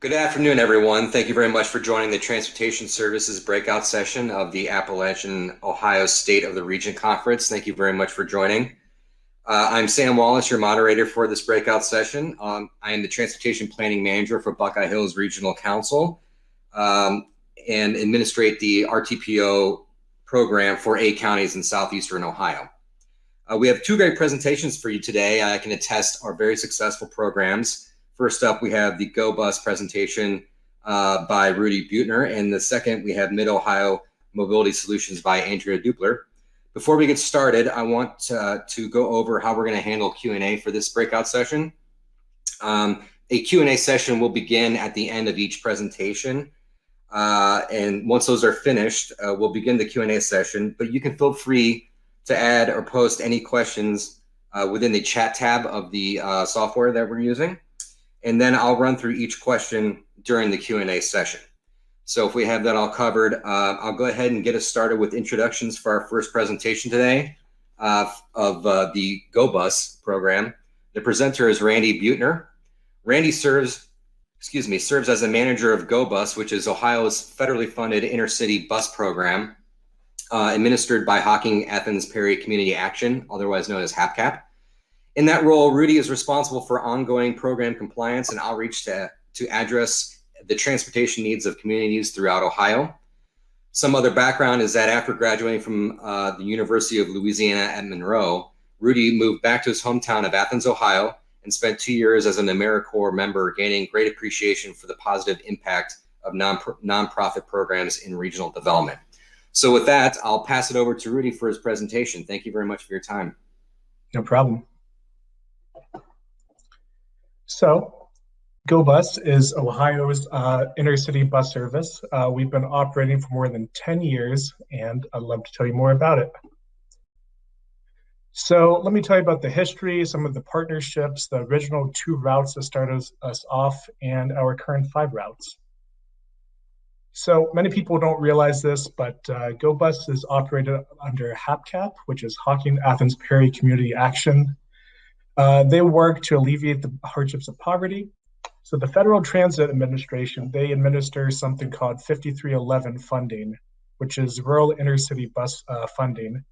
Good afternoon, everyone. Thank you very much for joining the Transportation Services breakout session of the Appalachian Ohio State of the Region Conference. Thank you very much for joining. I'm Sam Wallace, your moderator for this breakout session. I am the Transportation Planning Manager for Buckeye Hills Regional Council and administrate the RTPO program for 8 counties in southeastern Ohio. We have 2 great presentations for you today. I can attest are very successful programs. First up, we have the GoBus presentation by Rudi Beutner, and the second, we have Mid-Ohio Mobility Solutions by Andrea Dupler. Before we get started, I want to go over how we're going to handle Q&A for this breakout session. A Q&A session will begin at the end of each presentation, and once those are finished, we'll begin the Q&A session, but you can feel free to add or post any questions within the chat tab of the software that we're using. And then I'll run through each question during the Q&A session. So if we have that all covered, I'll go ahead and get us started with introductions for our first presentation today of the GoBus program. The presenter is Randy Beutner. Randy serves as a manager of GoBus, which is Ohio's federally funded intercity bus program administered by Hocking Athens Perry Community Action, otherwise known as HAPCAP. In that role, Rudi is responsible for ongoing program compliance and outreach to address the transportation needs of communities throughout Ohio. Some other background is that after graduating from the University of Louisiana at Monroe, Rudi moved back to his hometown of Athens, Ohio, and spent 2 years as an AmeriCorps member, gaining great appreciation for the positive impact of nonprofit programs in regional development. So with that, I'll pass it over to Rudi for his presentation. Thank you very much for your time. No problem. So, GoBus is Ohio's intercity bus service. We've been operating for more than 10 years, and I'd love to tell you more about it. So let me tell you about the history, some of the partnerships, the original 2 routes that started us off, and our current 5 routes. So many people don't realize this, but GoBus is operated under HAPCAP, which is Hocking Athens Perry Community Action. They work to alleviate the hardships of poverty. So the Federal Transit Administration, they administer something called 5311 funding, which is rural intercity bus funding.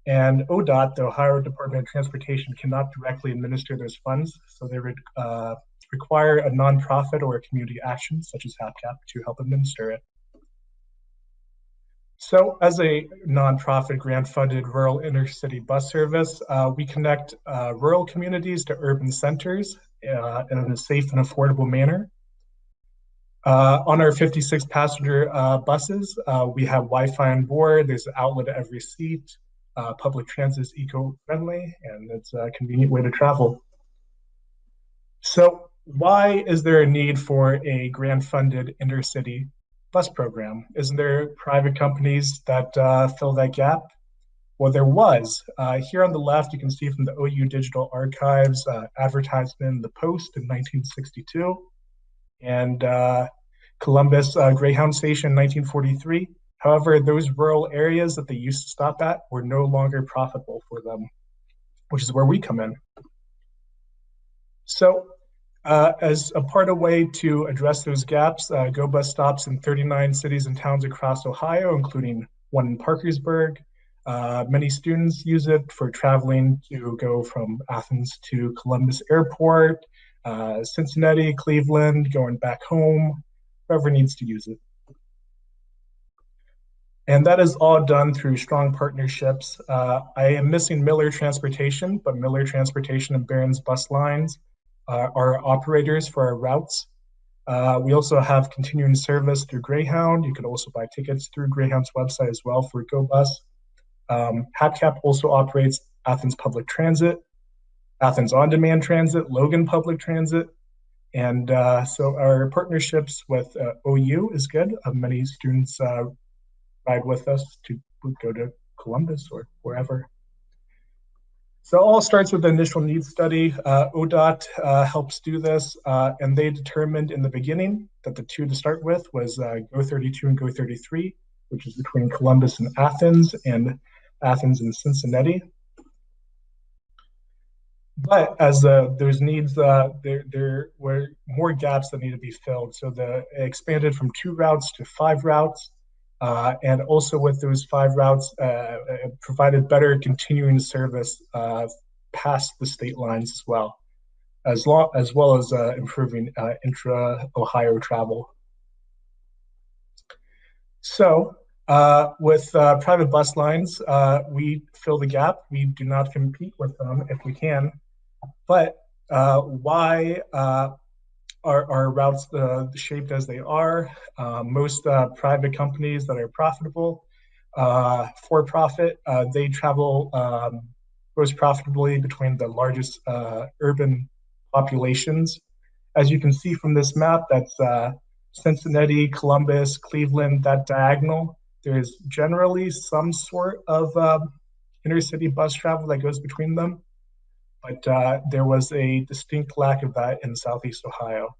And ODOT, the Ohio Department of Transportation, cannot directly administer those funds. So they would require a nonprofit or a community action, such as HAPCAP, to help administer it. So as a nonprofit grant-funded rural intercity bus service, we connect rural communities to urban centers in a safe and affordable manner. On our 56 passenger buses, we have Wi-Fi on board, there's an outlet at every seat, public transit is eco-friendly, and it's a convenient way to travel. So why is there a need for a grant-funded intercity bus program? Isn't there private companies that fill that gap? Well, there was. Here on the left, you can see from the OU Digital Archives advertisement in the Post in 1962, and Columbus Greyhound Station in 1943. However, those rural areas that they used to stop at were no longer profitable for them, which is where we come in. So as a part of a way to address those gaps, GoBus stops in 39 cities and towns across Ohio, including one in Parkersburg. Many students use it for traveling to go from Athens to Columbus Airport, Cincinnati, Cleveland, going back home, whoever needs to use it. And that is all done through strong partnerships. I am missing Miller Transportation, but Miller Transportation and Barron's Bus Lines are operators for our routes. We also have continuing service through Greyhound. You can also buy tickets through Greyhound's website as well for GoBus. HAPCAP also operates Athens Public Transit, Athens On Demand Transit, Logan Public Transit. And so our partnerships with OU is good. Many students ride with us to go to Columbus or wherever. So it all starts with the initial needs study. ODOT helps do this, and they determined in the beginning that the 2 to start with was Go 32 and Go 33, which is between Columbus and Athens and Cincinnati. But as there's needs, there were more gaps that need to be filled. So the it expanded from 2 routes to 5 routes, and also with those 5 routes, it provided better continuing service past the state lines as well, as well as improving intra-Ohio travel. So with private bus lines, we fill the gap. We do not compete with them if we can. But why are our routes shaped as they are? Most private companies that are profitable, for profit, they travel most profitably between the largest urban populations. As you can see from this map, that's Cincinnati, Columbus, Cleveland, that diagonal. There's generally some sort of intercity bus travel that goes between them, but there was a distinct lack of that in Southeast Ohio.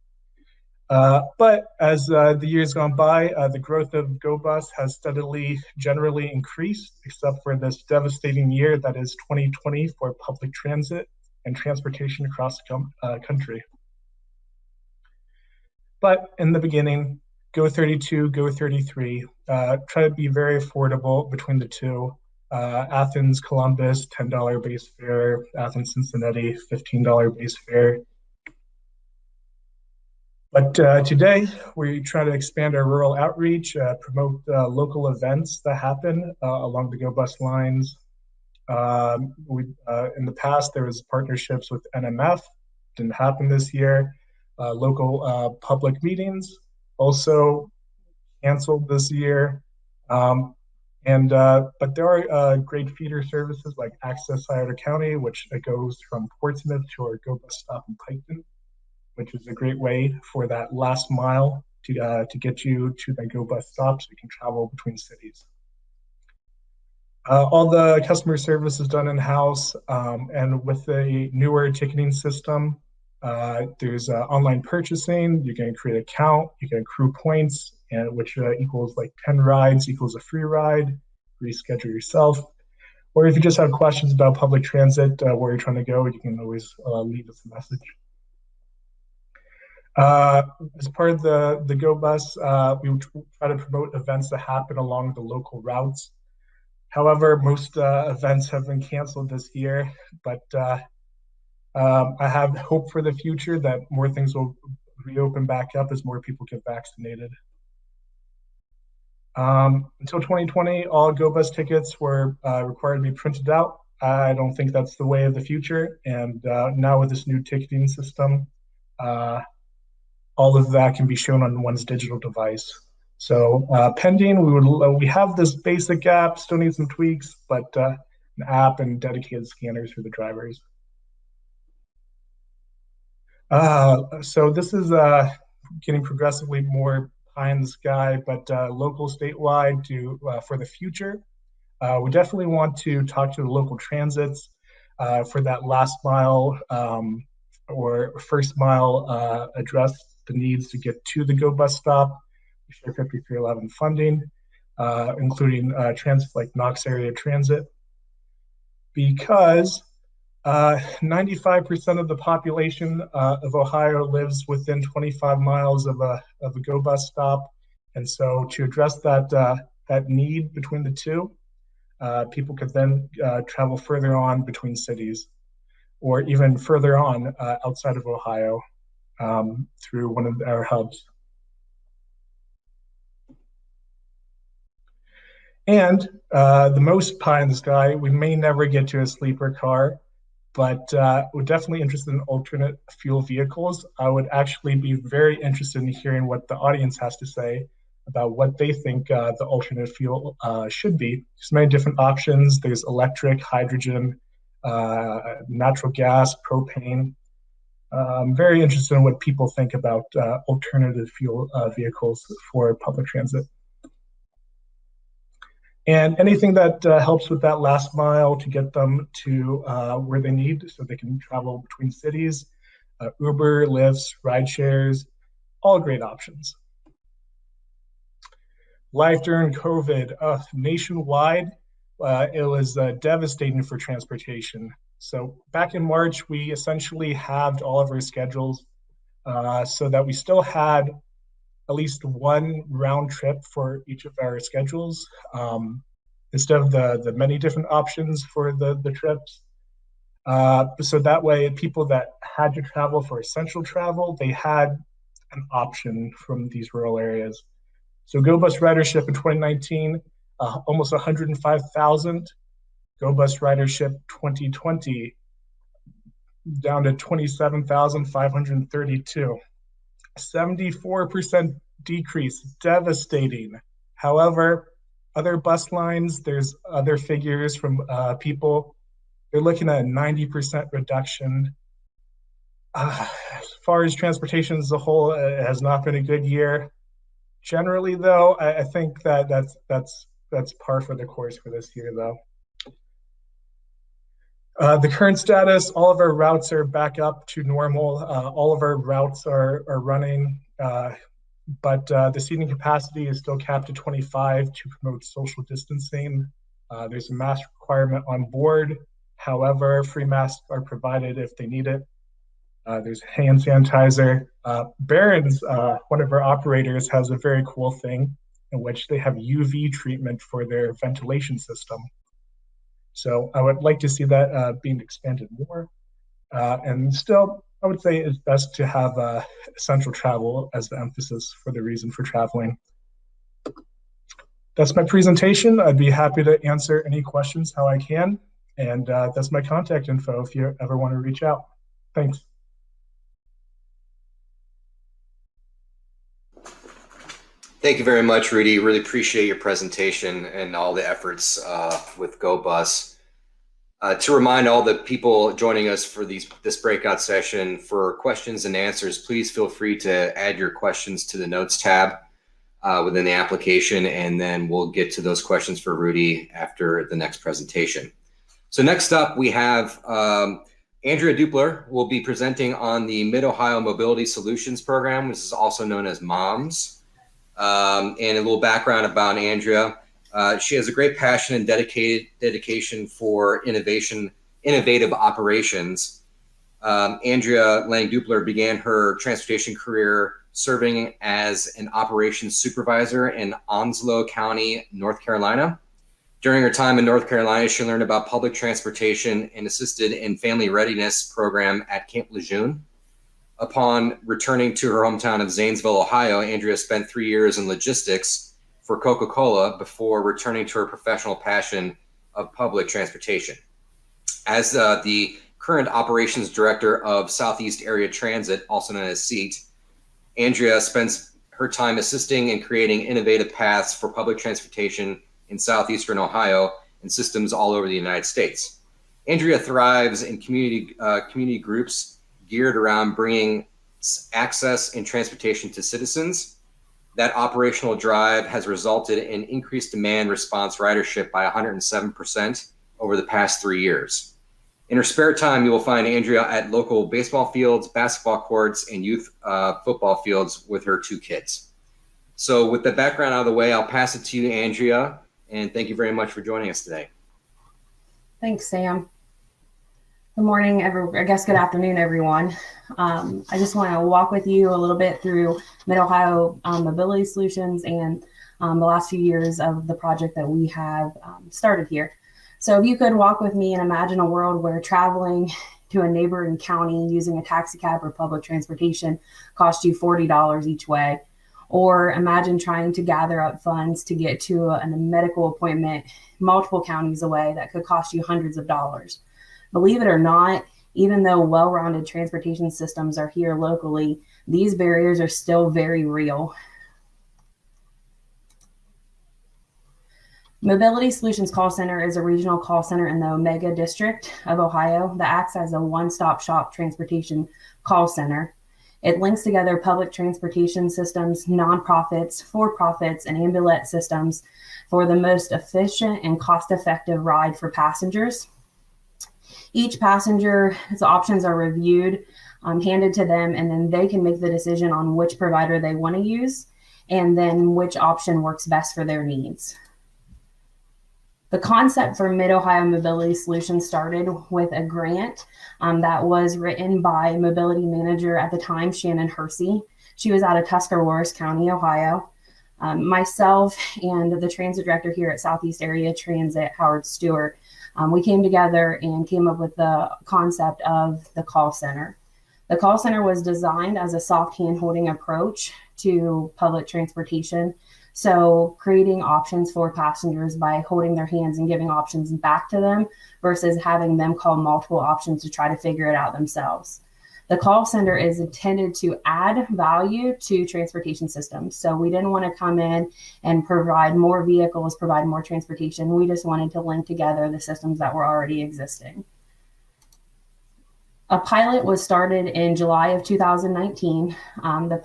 But as the years gone by, the growth of GoBus has steadily generally increased, except for this devastating year that is 2020 for public transit and transportation across the country. But in the beginning, Go 32, Go 33, try to be very affordable between the two. Athens, Columbus, $10 base fare. Athens, Cincinnati, $15 base fare. But today, we try to expand our rural outreach, promote local events that happen along the GoBus lines. In the past, there was partnerships with NMF. Didn't happen this year. Local public meetings also canceled this year. But there are great feeder services like Access Scioto County, which goes from Portsmouth to our GoBus stop in Piketon, which is a great way for that last mile to get you to the GoBus stop so you can travel between cities. All the customer service is done in-house, and with a newer ticketing system, there's online purchasing. You can create an account, you can accrue points, and which equals like 10 rides equals a free ride. Reschedule yourself. Or if you just have questions about public transit, where you're trying to go, you can always leave us a message. As part of the GoBus, we try to promote events that happen along the local routes. However, most events have been canceled this year, but I have hope for the future that more things will reopen back up as more people get vaccinated. Until 2020, all GoBus tickets were required to be printed out. I don't think that's the way of the future. And now with this new ticketing system, all of that can be shown on one's digital device. So pending, we have this basic app, still need some tweaks, but an app and dedicated scanners for the drivers. So this is getting progressively more pie in the sky, but local, statewide for the future. We definitely want to talk to the local transits for that last mile or first mile address the needs to get to the GoBus stop. We share 5311 funding, including transit like Knox area transit, because 95% of the population of Ohio lives within 25 miles of a GoBus stop. And so to address that need between the two, people could then travel further on between cities or even further on outside of Ohio through one of our hubs. And the most pie in the sky, we may never get to a sleeper car, but we're definitely interested in alternate fuel vehicles. I would actually be very interested in hearing what the audience has to say about what they think the alternate fuel should be. There's many different options. There's electric, hydrogen, natural gas, propane. I'm very interested in what people think about alternative fuel vehicles for public transit. And anything that helps with that last mile to get them to where they need so they can travel between cities, Uber, Lyfts, ride shares, all great options. Life during COVID, nationwide, it was devastating for transportation. So back in March, we essentially halved all of our schedules so that we still had at least one round trip for each of our schedules instead of the many different options for the trips. So that way, people that had to travel for essential travel, they had an option from these rural areas. So GoBus ridership in 2019, almost 105,000. GoBus ridership 2020, down to 27,532. 74% decrease, devastating. However, other bus lines, there's other figures from people. They're looking at a 90% reduction. As far as transportation as a whole, it has not been a good year. Generally, though, I think that's par for the course for this year, though. The current status, all of our routes are back up to normal. All of our routes are running, but the seating capacity is still capped at 25 to promote social distancing. There's a mask requirement on board. However, free masks are provided if they need it. There's hand sanitizer. Barron's, one of our operators, has a very cool thing in which they have UV treatment for their ventilation system. So I would like to see that being expanded more. And still, I would say it's best to have essential travel as the emphasis for the reason for traveling. That's my presentation. I'd be happy to answer any questions how I can. And that's my contact info if you ever want to reach out. Thanks. Thank you very much, Rudi. Really appreciate your presentation and all the efforts with GoBus. To remind all the people joining us for this breakout session, for questions and answers, please feel free to add your questions to the notes tab within the application, and then we'll get to those questions for Rudi after the next presentation. So next up, we have Andrea Dupler will be presenting on the Mid-Ohio Mobility Solutions Program, which is also known as MOMS. And a little background about Andrea. She has a great passion and dedication for innovative operations. Andrea Lang Dupler began her transportation career serving as an operations supervisor in Onslow County, North Carolina. During her time in North Carolina, she learned about public transportation and assisted in family readiness program at Camp Lejeune. Upon returning to her hometown of Zanesville, Ohio, Andrea spent 3 years in logistics for Coca-Cola before returning to her professional passion of public transportation. As the current operations director of Southeast Area Transit, also known as SEAT, Andrea spends her time assisting in creating innovative paths for public transportation in southeastern Ohio and systems all over the United States. Andrea thrives in community groups geared around bringing access and transportation to citizens. That operational drive has resulted in increased demand response ridership by 107% over the past 3 years. In her spare time, you will find Andrea at local baseball fields, basketball courts, and youth football fields with her 2 kids. So with the background out of the way, I'll pass it to you, Andrea, and thank you very much for joining us today. Thanks, Sam. Good morning, good afternoon, everyone. I just want to walk with you a little bit through Mid-Ohio Mobility Solutions and the last few years of the project that we have started here. So if you could walk with me and imagine a world where traveling to a neighboring county using a taxi cab or public transportation cost you $40 each way, or imagine trying to gather up funds to get to a medical appointment multiple counties away that could cost you hundreds of dollars. Believe it or not, even though well-rounded transportation systems are here locally, these barriers are still very real. Mobility Solutions Call Center is a regional call center in the Omega District of Ohio that acts as a one-stop shop transportation call center. It links together public transportation systems, nonprofits, for-profits, and ambulance systems for the most efficient and cost-effective ride for passengers. Each passenger's options are reviewed, handed to them, and then they can make the decision on which provider they want to use and then which option works best for their needs. The concept for Mid-Ohio Mobility Solutions started with a grant that was written by mobility manager at the time, Shannon Hersey. She was out of Tuscarawas County, Ohio. Myself and the transit director here at Southeast Area Transit, Howard Stewart, we came together and came up with the concept of the call center. The call center was designed as a soft hand-holding approach to public transportation. So creating options for passengers by holding their hands and giving options back to them versus having them call multiple options to try to figure it out themselves. The call center is intended to add value to transportation systems. So we didn't want to come in and provide more vehicles, provide more transportation. We just wanted to link together the systems that were already existing. A pilot was started in July of 2019. The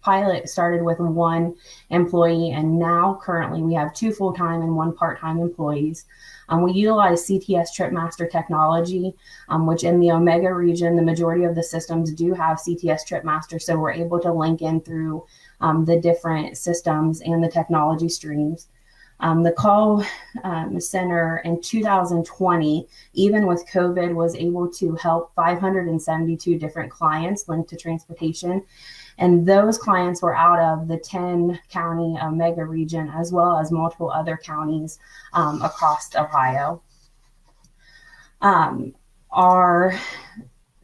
pilot started with 1 employee, and now currently we have 2 full-time and 1 part-time employees. We utilize CTS TripMaster technology, which in the Omega region, the majority of the systems do have CTS TripMaster, so we're able to link in through the different systems and the technology streams. The call center in 2020, even with COVID, was able to help 572 different clients linked to transportation. And those clients were out of the 10-county Omega region, as well as multiple other counties across Ohio. Our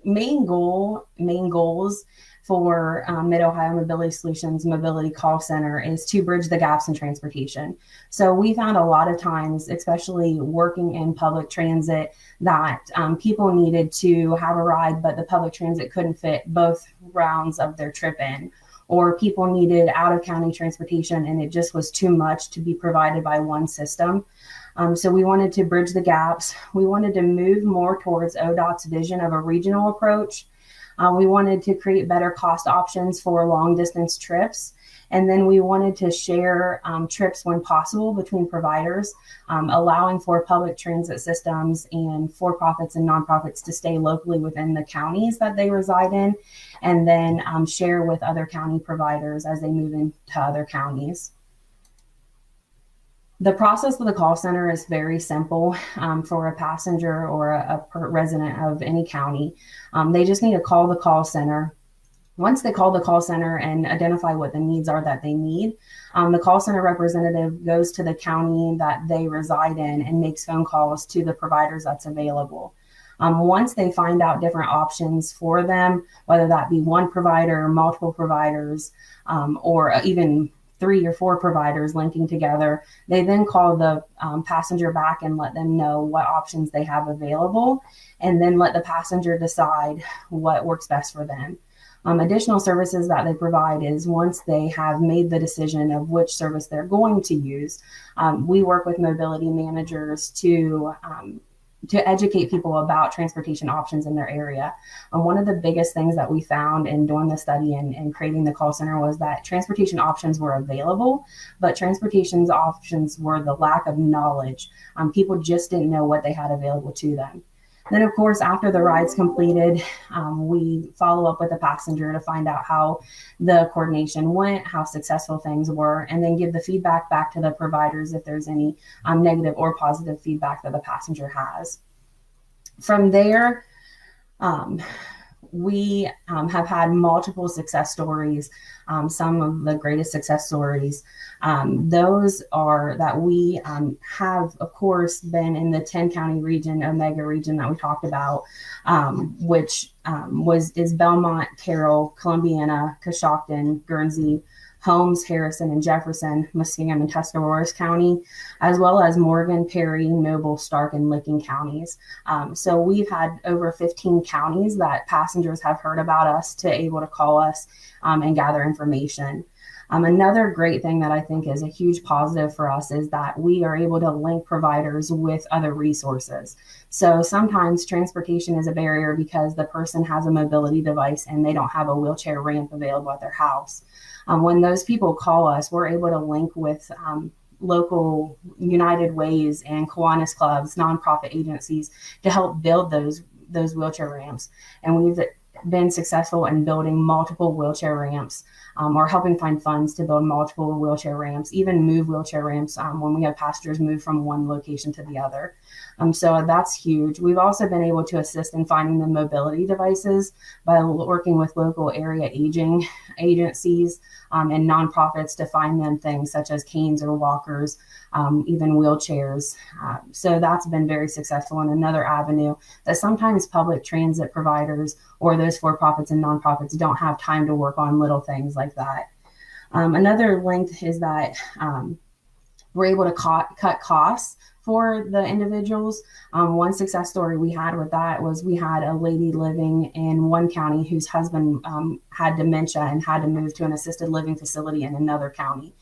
main goals for Mid-Ohio Mobility Solutions Mobility Call Center is to bridge the gaps in transportation. So we found a lot of times, especially working in public transit, that people needed to have a ride, but the public transit couldn't fit both rounds of their trip in, or people needed out-of-county transportation and it just was too much to be provided by one system. So we wanted to bridge the gaps. We wanted to move more towards ODOT's vision of a regional approach. We wanted to create better cost options for long distance trips. And then we wanted to share trips when possible between providers, allowing for public transit systems and for-profits and nonprofits to stay locally within the counties that they reside in, and then share with other county providers as they move into other counties. The process of the call center is very simple for a passenger or a resident of any county. They just need to call the call center. Once they call the call center and identify what the needs are that they need, the call center representative goes to the county that they reside in and makes phone calls to the providers that's available. Once they find out different options for them, whether that be one provider, multiple providers, or even 3 or 4 providers linking together, they then call the passenger back and let them know what options they have available, and then let the passenger decide what works best for them. Additional services that they provide is once they have made the decision of which service they're going to use, we work with mobility managers to educate people about transportation options in their area. One of the biggest things that we found in doing the study and creating the call center was that transportation options were available, but transportation options were the lack of knowledge. People just didn't know what they had available to them. Then, of course, after the ride's completed, we follow up with the passenger to find out how the coordination went, how successful things were, and then give the feedback back to the providers if there's any negative or positive feedback that the passenger has. From there, we have had multiple success stories. Some of the greatest success stories, those are that we have, of course, been in the 10-county region, Omega region that we talked about, which is Belmont, Carroll, Columbiana, Coshocton, Guernsey, Holmes, Harrison, and Jefferson, Muskingum, and Tuscarawas County, as well as Morgan, Perry, Noble, Stark, and Licking counties. So we've had over 15 counties that passengers have heard about us to able to call us and gather information. Another great thing that I think is a huge positive for us is that we are able to link providers with other resources. So sometimes transportation is a barrier because the person has a mobility device and they don't have a wheelchair ramp available at their house. When those people call us, we're able to link with local United Ways and Kiwanis clubs, nonprofit agencies to help build those wheelchair ramps. And we've been successful in building multiple wheelchair ramps, or helping find funds to build multiple wheelchair ramps, even move wheelchair ramps when we have passengers move from one location to the other. So that's huge. We've also been able to assist in finding the mobility devices by working with local area aging agencies and nonprofits to find them things such as canes or walkers, even wheelchairs. So that's been very successful, and another avenue that sometimes public transit providers or those for-profits and nonprofits don't have time to work on little things like that. Another link is that we're able to cut costs for the individuals. One success story we had with that was we had a lady living in one county whose husband had dementia and had to move to an assisted living facility in another county.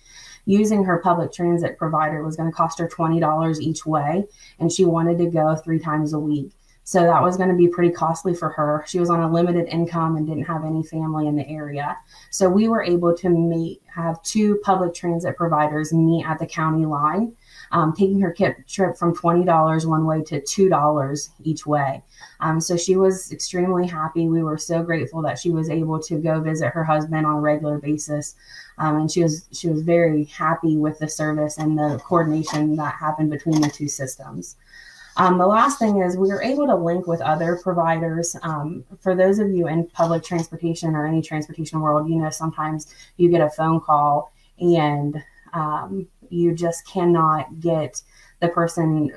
Using her public transit provider was going to cost her $20 each way, and she wanted to go 3 times a week. So that was going to be pretty costly for her. She was on a limited income and didn't have any family in the area. So we were able to have 2 public transit providers meet at the county line, taking her trip from $20 one way to $2 each way. So she was extremely happy. We were so grateful that she was able to go visit her husband on a regular basis. And she was very happy with the service and the coordination that happened between the 2 systems. The last thing is we were able to link with other providers. For those of you in public transportation or any transportation world, sometimes you get a phone call and you just cannot get the person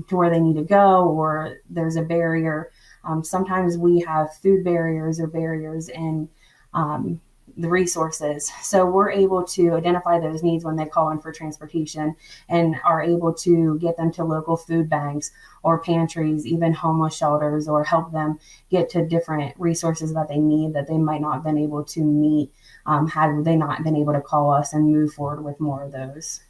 to where they need to go, or there's a barrier. Sometimes we have food barriers or barriers in the resources. So we're able to identify those needs when they call in for transportation and are able to get them to local food banks or pantries, even homeless shelters, or help them get to different resources that they need that they might not have been able to meet had they not been able to call us and move forward with more of those.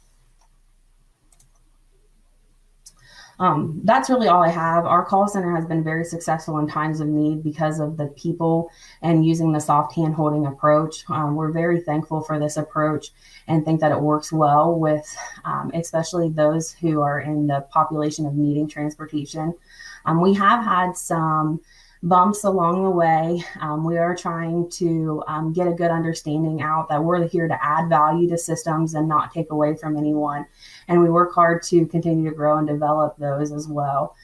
That's really all I have. Our call center has been very successful in times of need because of the people and using the soft hand holding approach. We're very thankful for this approach and think that it works well with especially those who are in the population of needing transportation. We have had some bumps along the way. We are trying to get a good understanding out that we're here to add value to systems and not take away from anyone. And we work hard to continue to grow and develop those as well.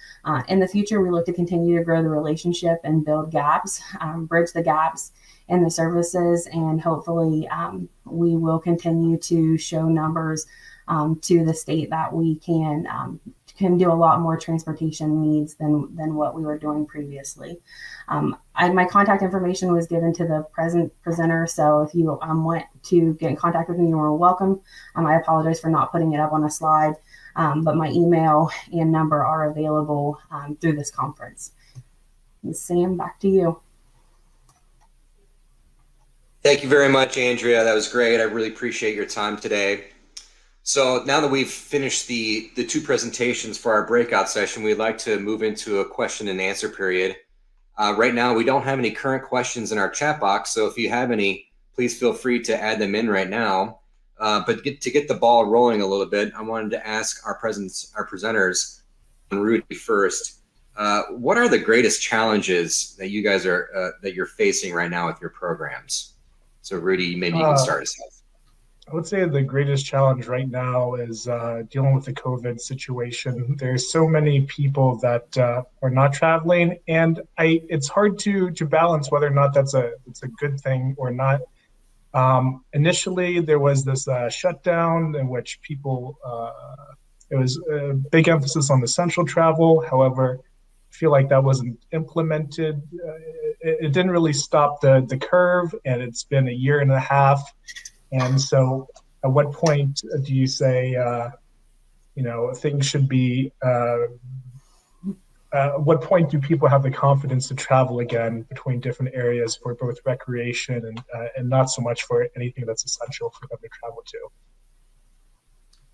In the future, we look to continue to grow the relationship and build gaps, bridge the gaps in the services, and hopefully we will continue to show numbers to the state that we can do a lot more transportation needs than what we were doing previously. My contact information was given to the presenter, so if you want to get in contact with me, you're welcome. I apologize for not putting it up on a slide, but my email and number are available through this conference. And Sam, back to you. Thank you very much, Andrea. That was great. I really appreciate your time today. So now that we've finished the 2 presentations for our breakout session, we'd like to move into a question and answer period. Right now, we don't have any current questions in our chat box, so if you have any, please feel free to add them in right now. But to get the ball rolling a little bit, I wanted to ask our presenters, Rudi first. What are the greatest challenges that you guys are that you're facing right now with your programs? So Rudi, maybe you can start us off. I would say the greatest challenge right now is dealing with the COVID situation. There's so many people that are not traveling, and it's hard to balance whether or not that's a good thing or not. Initially, there was this shutdown in which people, it was a big emphasis on essential travel. However, I feel like that wasn't implemented. It didn't really stop the curve, and it's been a year and a half. And so at what point do you say, things should be, at what point do people have the confidence to travel again between different areas for both recreation and not so much for anything that's essential for them to travel to?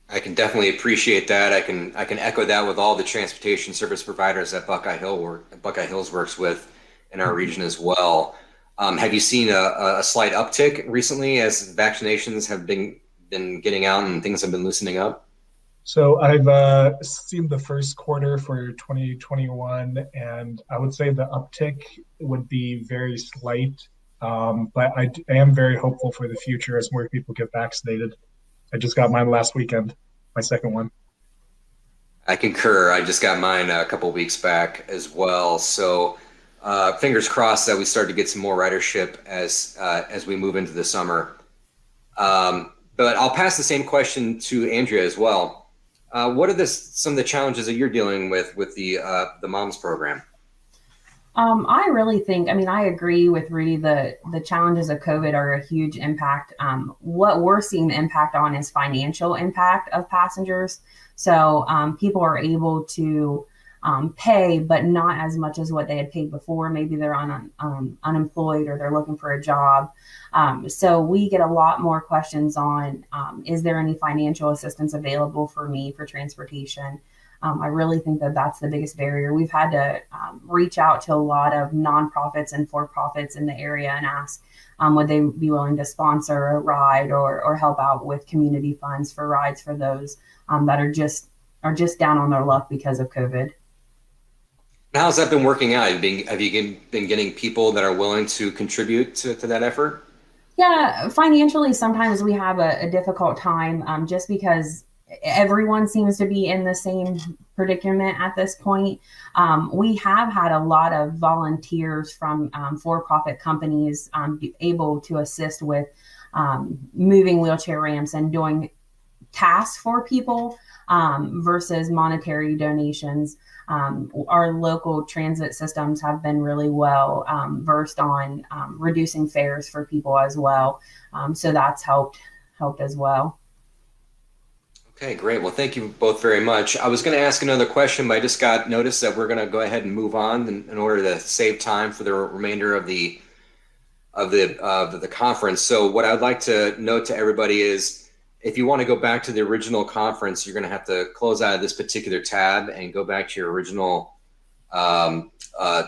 I can definitely appreciate that. I can echo that with all the transportation service providers that Buckeye Hills works with in our region as well. Have you seen a slight uptick recently as vaccinations have been getting out and things have been loosening up? So I've seen the first quarter for 2021, and I would say the uptick would be very slight. But I am very hopeful for the future as more people get vaccinated. I just got mine last weekend, my second one. I concur. I just got mine a couple weeks back as well. So fingers crossed that we start to get some more ridership as we move into the summer. But I'll pass the same question to Andrea as well. What are some of the challenges that you're dealing with the MOMS program? I really think, I mean, I agree with Rudi. The challenges of COVID are a huge impact. What we're seeing the impact on is financial impact of passengers. So people are able to pay, but not as much as what they had paid before. Maybe they're unemployed or they're looking for a job. So we get a lot more questions on, is there any financial assistance available for me for transportation? I really think that that's the biggest barrier. We've had to reach out to a lot of nonprofits and for-profits in the area and ask, would they be willing to sponsor a ride or help out with community funds for rides for those that are just down on their luck because of COVID. How's that been working out? Have you been getting people that are willing to contribute to that effort? Yeah, financially, sometimes we have a difficult time just because everyone seems to be in the same predicament at this point. We have had a lot of volunteers from for-profit companies able to assist with moving wheelchair ramps and doing tasks for people versus monetary donations. Our local transit systems have been really well versed on reducing fares for people as well. So that's helped as well. Okay, great. Well, thank you both very much. I was going to ask another question, but I just got notice that we're going to go ahead and move on in order to save time for the remainder of the conference. So what I'd like to note to everybody is, if you want to go back to the original conference, you're going to have to close out of this particular tab and go back to your original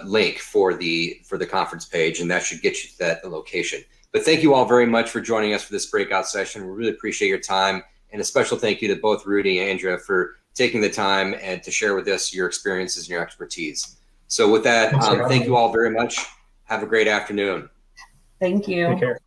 link for the conference page, and that should get you to that location. But thank you all very much for joining us for this breakout session. We really appreciate your time, and a special thank you to both Rudi and Andrea for taking the time and to share with us your experiences and your expertise. So with that, thank you all very much. Have a great afternoon. Thank you. Take care.